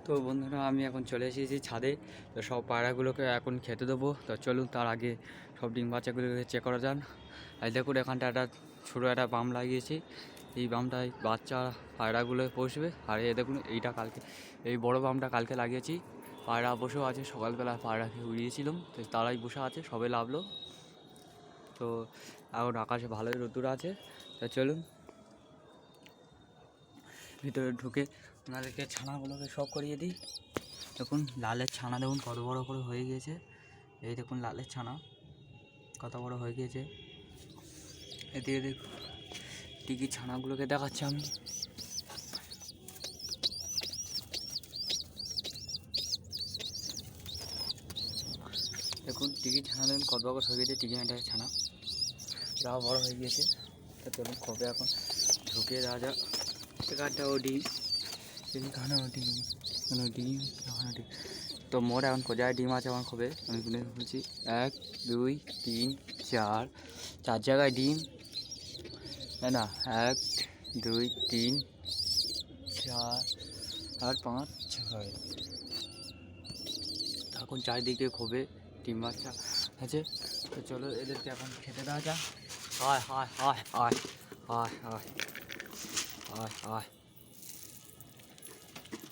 তো বন্ধুরা আমি এখন চলে এসেছি ছাদে। তো সব পায়রাগুলোকে এখন খেতে দেবো। তো চলুন তার আগে সব ডিম বাচ্চাগুলোকে চেক করা যান। আর দেখুন এখানটা একটা ছোটো একটা বাম লাগিয়েছি। এই বামটায় বাচ্চা পায়রাগুলো বসবে। আর এ দেখুন এইটা কালকে এই বড় বামটা কালকে লাগিয়েছি। পায়রা বসেও আছে, সকালবেলা পায়রাকে উড়িয়েছিলাম, তো তারাই বসে আছে, সবে লাভলো। তো এখন আকাশে ভালোই রোদ্দুর আছে। তো চলুন ভিতরে ঢুকে ওনাদেরকে ছানাগুলোকে সব করিয়ে দিই। দেখুন লালের ছানা দেখুন কত বড় করে হয়ে গিয়েছে। এই দেখুন লালের ছানা কত বড় হয়ে গিয়েছে। এদিকে দেখুন টিকির ছানাগুলোকে দেখাচ্ছি আমি। দেখুন টিকির ছানা দেখুন কত বড় হয়ে গেছে। টিকি মেটার ছানা যা বড় হয়ে গিয়েছে। তো চলুন কবে এখন ঢুকে দেওয়া যাক। এখানটাও ডিম, এখানেও ডিম, এখানেও ডিম, এখানেও ডিম। তো মোট এখন কোথায় ডিম আছে আমার খবে আমি গুনে বলছি 1 2 3 4 4 জায়গায় ডিম, তাই না? 1 2 3 4 আর 5 6। এখন চারিদিকে খবে ডিম বাচ্চা আছে। তো চলো এদেরকে এখন খেতে দেওয়া যাক। হায় হায় হায় হায় হায় হায় হায় হায়।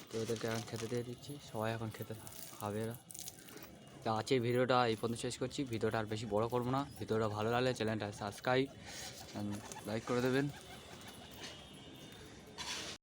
তো এদেরকে এখন খেতে দিয়ে দিচ্ছি, সবাই এখন খেতে খাবে এরা। তো আজকের ভিডিওটা এই পর্যন্ত শেষ করছি। ভিডিওটা আর বেশি বড় করবো না। ভিডিওটা ভালো লাগলে চ্যানেলটা সাবস্ক্রাইব লাইক করে দেবেন।